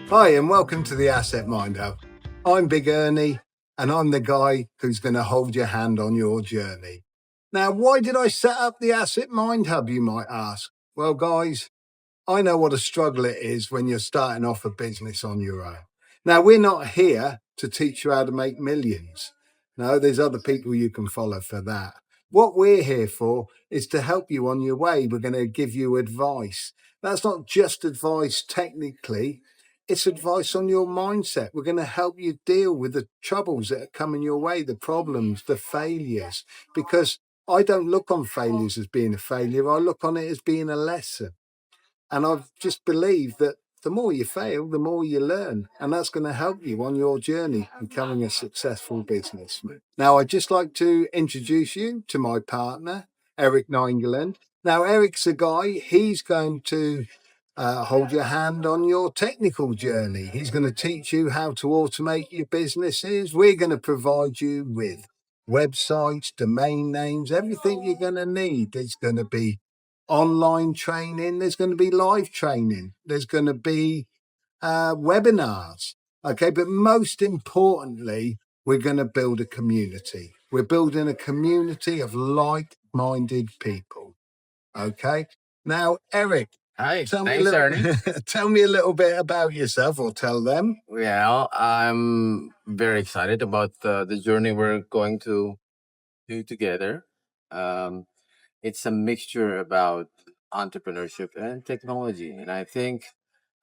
Hi, and welcome to the Asset Mind Hub. I'm Big Ernie, and I'm the guy who's going to hold your hand on your journey. Now, why did I set up the Asset Mind Hub, you might ask? Well, guys, I know what a struggle it is when you're starting off a business on your own. Now, we're not here to teach you how to make millions. No, there's other people you can follow for that. What we're here for is to help you on your way. We're going to give you advice. That's not just advice technically, it's advice on your mindset. We're going to help you deal with the troubles that are coming your way, the problems, the failures, because I don't look on failures as being a failure. I look on it as being a lesson. And I've just believed that the more you fail, the more you learn. And that's going to help you on your journey becoming a successful businessman. Now, I'd just like to introduce you to my partner, Eric Ningland. Now, Eric's a guy, he's going to hold your hand on your technical journey. He's going to teach you how to automate your businesses. We're going to provide you with websites, domain names, everything you're going to need. There's going to be online training, there's going to be live training, there's going to be webinars. Okay, but most importantly, we're going to build a community. We're building a community of like-minded people. Okay. Now, Eric, Hi, tell me a thanks, Ernie. little, tell me a little bit about yourself, or tell them. Well, I'm very excited about the journey we're going to do together. Um, it's a mixture about entrepreneurship and technology. And I think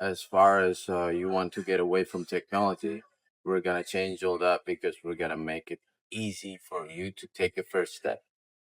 as far as you want to get away from technology, we're going to change all that because we're going to make it easy for you to take a first step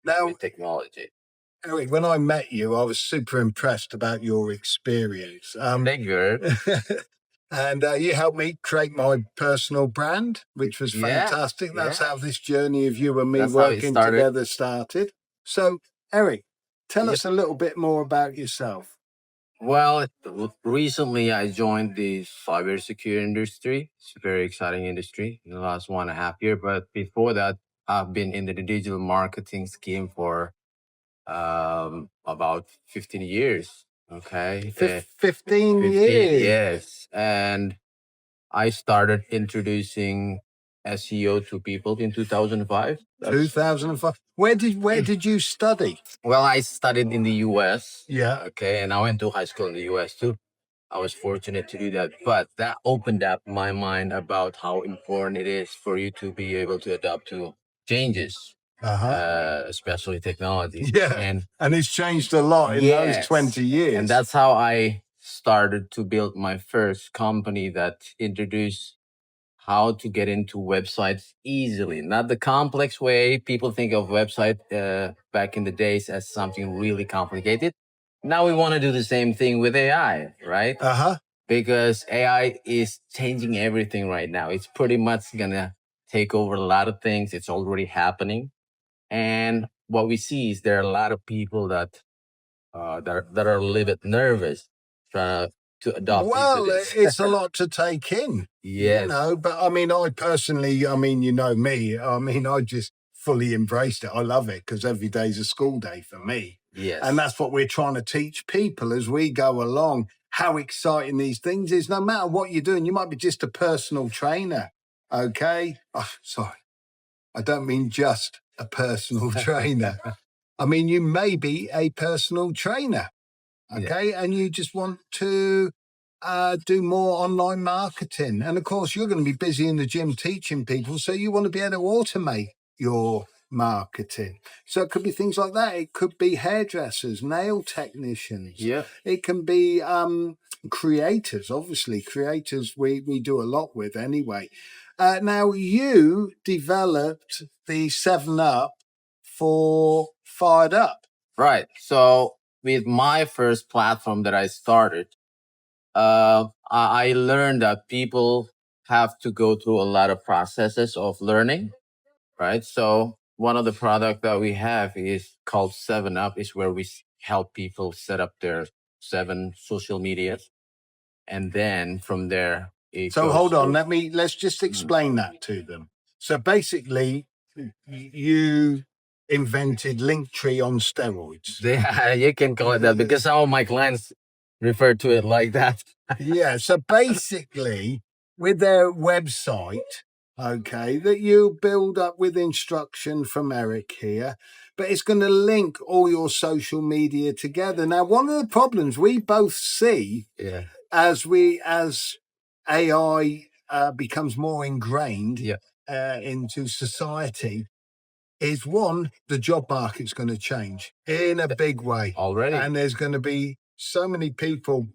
Now, with technology. Eric, when I met you, I was super impressed about your experience. Thank you. And you helped me create my personal brand, which was Yeah, fantastic. That's yeah. how this journey of you and me That's how it working started. together started. So, Eric, tell Yep. us a little bit more about yourself. Well, recently I joined the cybersecurity industry. It's a very exciting industry in the last 1.5 years. But before that, I've been in the digital marketing scheme for about 15 years. Okay. 15 15 years. years. And I started introducing SEO to people in 2005. 2005. Where did you study? Well, I studied in the US. Yeah. Okay. And I went to high school in the US too. I was fortunate to do that, but that opened up my mind about how important it is for you to be able to adapt to changes, especially technology. Yeah. And it's changed a lot in those Yes, 20 years. and that's how I started to build my first company that introduced how to get into websites easily, not the complex way people think of website back in the days as something really complicated. Now we want to do the same thing with AI, right? Because AI is changing everything right now. It's pretty much gonna take over a lot of things. It's already happening, and what we see is there are a lot of people that are a little bit nervous trying to adopt Well, into this. it's a lot to take in. Yes. You know, but I mean, I personally, I mean, you know me, I mean, I just fully embraced it. I love it because every day's a school day for me. Yes. And that's what we're trying to teach people as we go along, how exciting these things is. No matter what you're doing, you might be just a personal trainer. Okay. Oh, sorry. I don't mean just a personal trainer. I mean, you may be a personal trainer. Okay. Yeah. And you just want to do more online marketing. And of course, you're going to be busy in the gym teaching people. So you want to be able to automate your marketing. So it could be things like that. It could be hairdressers, nail technicians. Yeah. It can be creators. Obviously, creators we do a lot with anyway. Now, you developed the 7-Up for Fired Up. Right. So with my first platform that I started, I learned that people have to go through a lot of processes of learning, right? So one of the product that we have is called 7-Up, is where we help people set up their 7 social medias, and then from there. So hold on, let's just explain that to them. So basically, you invented Linktree on steroids. Yeah, you can call it that because some of my clients refer to it like that. Yeah. So basically, with their website, okay, that you build up with instruction from Eric here, but it's going to link all your social media together. Now, one of the problems we both see Yeah. as AI becomes more ingrained Yeah. into society is one, the job market's going to change in a big way. Already. And there's going to be so many people,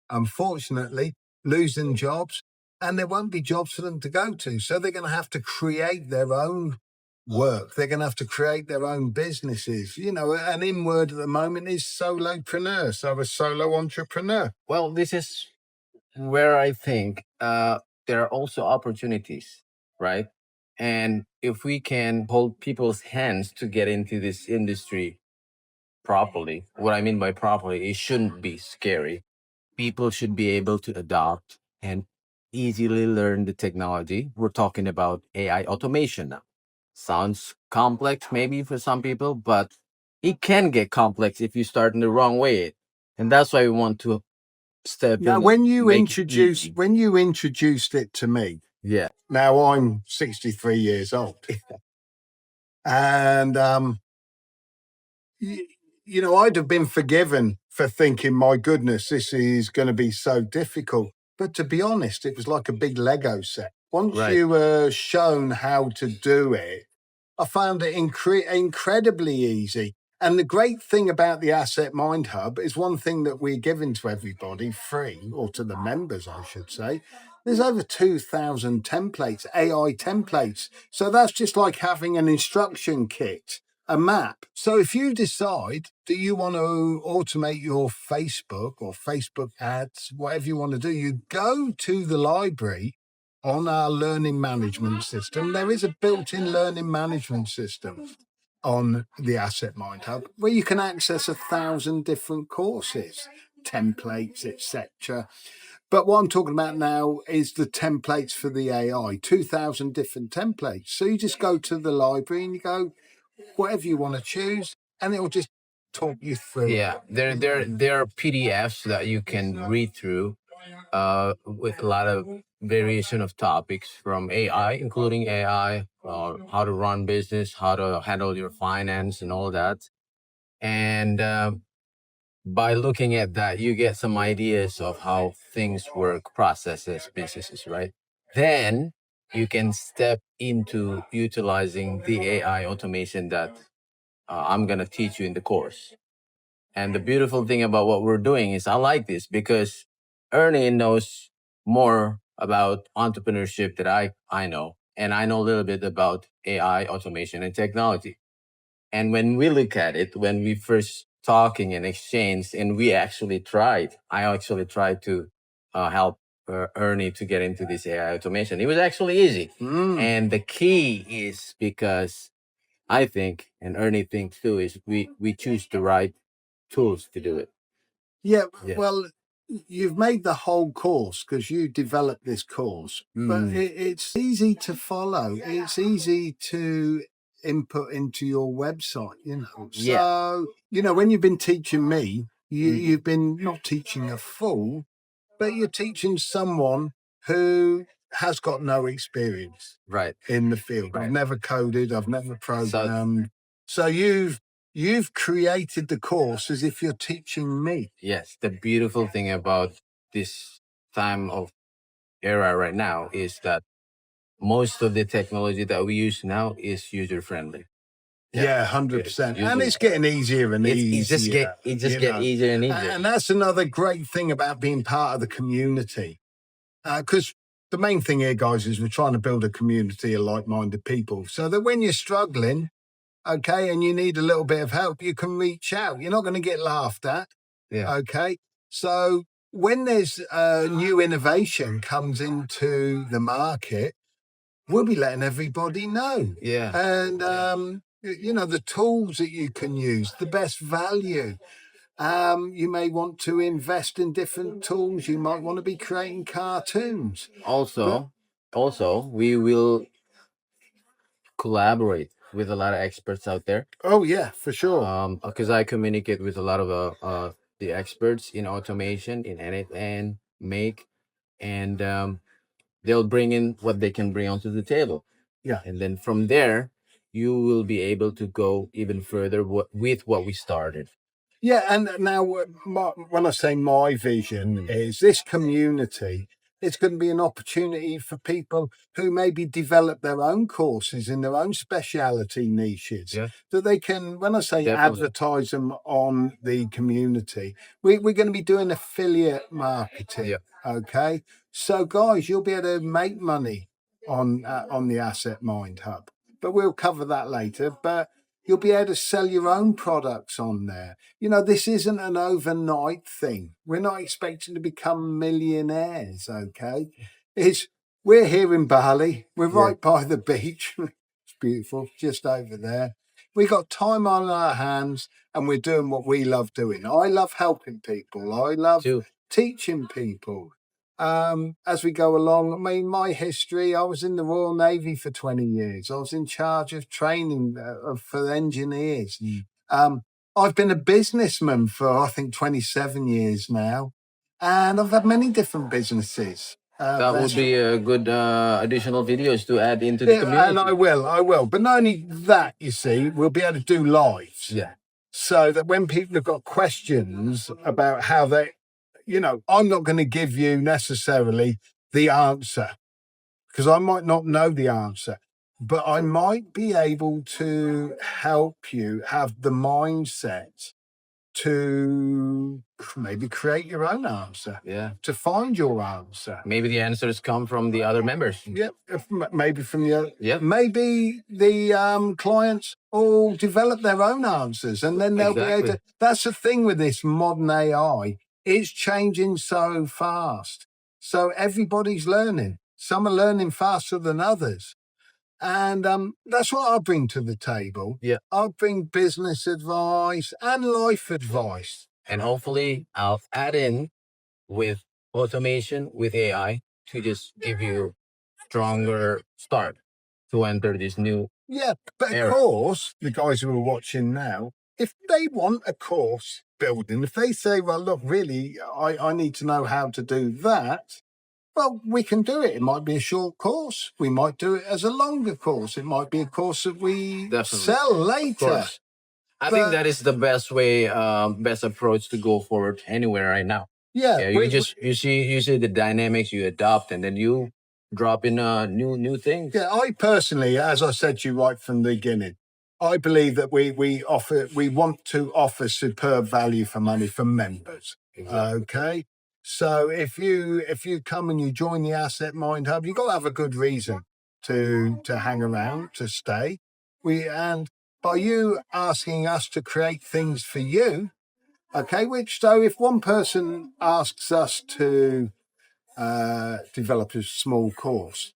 unfortunately, losing jobs, and there won't be jobs for them to go to. So they're going to have to create their own work. They're going to have to create their own businesses. You know, an in word at the moment is solopreneur. So a solo entrepreneur. Well, this is where I think there are also opportunities, right? And if we can hold people's hands to get into this industry properly, what I mean by properly, it shouldn't be scary. People should be able to adopt and easily learn the technology. We're talking about AI automation now. Sounds complex maybe for some people, but it can get complex if you start in the wrong way. And that's why we want to step Now, in. when you introduced it to me, Yeah. now I'm 63 years old, and you know, I'd have been forgiven for thinking, my goodness, this is going to be so difficult. But to be honest, it was like a big Lego set. Once Right. you were shown how to do it, I found it incredibly easy. And the great thing about the Asset Mind Hub is one thing that we're giving to everybody free, or to the members, I should say. There's over 2,000 templates, AI templates. So that's just like having an instruction kit, a map. So if you decide that you want to automate your Facebook or Facebook ads, whatever you want to do, you go to the library on our learning management system. There is a built-in learning management system on the Asset Mind Hub where you can access 1,000 different courses, templates, etc. But what I'm talking about now is the templates for the AI, 2,000 different templates. So you just go to the library and you go, whatever you want to choose, and it will just talk you through. Yeah, there are PDFs that you can read through with a lot of variation of topics from AI, including AI, how to run business, how to handle your finance, and all that. And by looking at that, you get some ideas of how things work, processes, businesses, right? Then you can step into utilizing the AI automation that I'm going to teach you in the course. And the beautiful thing about what we're doing is I like this because Ernie knows more about entrepreneurship that I know. And I know a little bit about AI, automation, and technology. And when we look at it, when we first talking and exchanged, and I actually tried to help Ernie to get into this AI automation. It was actually easy. And the key is because I think, and Ernie thinks too, is we choose the right tools to do it. Yeah, Yeah. well, you've made the whole course because you developed this course, but it's easy to follow. It's easy to input into your website, you know. Yeah. So, you know, when you've been teaching me, you've been not teaching a fool, but you're teaching someone who has got no experience Right. in the field. Right. I've never coded, I've never programmed. So you've created the course as if you're teaching me. Yes, the beautiful thing about this time of era right now is that most of the technology that we use now is user friendly. Yeah, 100%. And it's getting easier and easier. It just get easier and easier. And that's another great thing about being part of the community. Because the main thing here, guys, is we're trying to build a community of like-minded people so that when you're struggling, okay, and you need a little bit of help, you can reach out. You're not going to get laughed at. Yeah. Okay. So when there's a new innovation comes into the market, we'll be letting everybody know. Yeah. And, you know, the tools that you can use, the best value. You may want to invest in different tools. You might want to be creating cartoons. Also, we will collaborate with a lot of experts out there. Oh yeah, for sure. Because I communicate with a lot of the experts in automation in n8n make, and they'll bring in what they can bring onto the table. Yeah. And then from there, you will be able to go even further with what we started. Yeah, and now when I say my vision is this community, it's going to be an opportunity for people who maybe develop their own courses in their own speciality niches, Yeah. that they can, when I say Definitely. advertise them on the community, we're going to be doing affiliate marketing. Yeah. Okay, so guys, you'll be able to make money on the Asset Mind Hub, but we'll cover that later. But you'll be able to sell your own products on there. You know, this isn't an overnight thing. We're not expecting to become millionaires, okay? We're here in Bali. We're right by the beach. It's beautiful, just over there. We got time on our hands and we're doing what we love doing. I love helping people. I love teaching people. As we go along, I mean, my history, I was in the Royal Navy for 20 years. I was in charge of training for engineers. I've been a businessman for, I think, 27 years now. And I've had many different businesses. That would be a good additional videos to add into the community. And I will. But not only that, you see, we'll be able to do lives. Yeah. So that when people have got questions about how they, you know, I'm not going to give you necessarily the answer because I might not know the answer, but I might be able to help you have the mindset to maybe create your own answer. Yeah. To find your answer. Maybe the answers come from the other members. Yep. Maybe from the other. Yep. Maybe the clients all develop their own answers and then they'll be able to. That's the thing with this modern AI. It's changing so fast. So everybody's learning. Some are learning faster than others. And that's what I bring to the table. Yeah. I bring business advice and life advice. And hopefully I'll add in with automation, with AI, to just give you stronger start to enter this new but era. Of course, the guys who are watching now, if they want a course building, if they say, well, look, really, I need to know how to do that, well, we can do it. It might be a short course. We might do it as a longer course. It might be a course that we sell later. I think that is the best way, best approach to go forward anywhere right now. Yeah. You see the dynamics, you adopt, and then you drop in new things. Yeah, I personally, as I said to you right from the beginning, I believe that we want to offer superb value for money for members. Exactly. Okay. So if you come and you join the Asset Mind Hub, you've got to have a good reason to hang around, to stay. And by you asking us to create things for you, okay, so if one person asks us to develop a small course,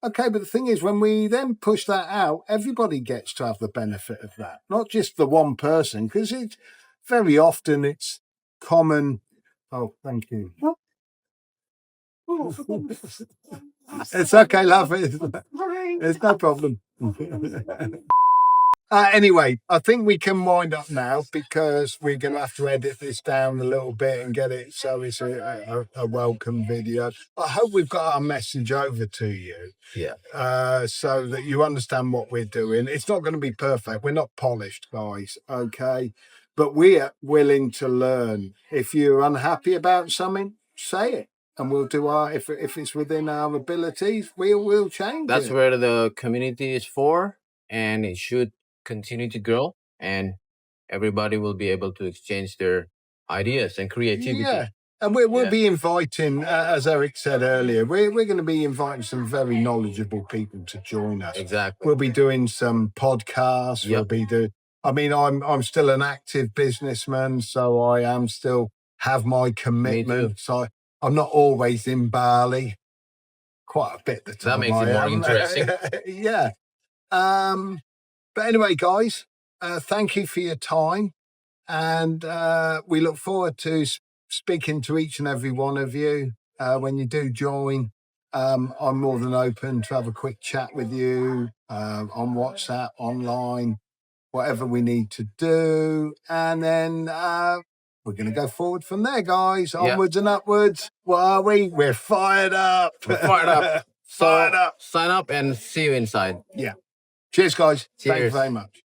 okay, but the thing is, when we then push that out, everybody gets to have the benefit of that, not just the one person, because it's very often it's common. Oh, thank you. It's okay, love. It's no problem. Anyway, I think we can wind up now because we're going to have to edit this down a little bit and get it so it's a welcome video. I hope we've got our message over to you. Yeah. So that you understand what we're doing. It's not going to be perfect. We're not polished, guys. Okay. But we're willing to learn. If you're unhappy about something, say it. And we'll do if it's within our abilities, we'll change That's it. where the community is for, and it should continue to grow, and everybody will be able to exchange their ideas and creativity. Yeah. And we'll be inviting, as Eric said earlier, we're going to be inviting some very knowledgeable people to join us. Exactly. We'll be doing some podcasts. Yep. We'll be I'm still an active businessman, so I am still have my commitment. So I'm not always in Bali. Quite a bit the time. That makes it more interesting. Yeah. But anyway, guys, thank you for your time. And we look forward to speaking to each and every one of you. When you do join, I'm more than open to have a quick chat with you on WhatsApp, online, whatever we need to do. And then we're going to go forward from there, guys. Yeah. Onwards and upwards. What are we? We're fired up. We're fired up. So Fired up. sign up and see you inside. Yeah. Cheers, guys. Thank you Cheers. very much.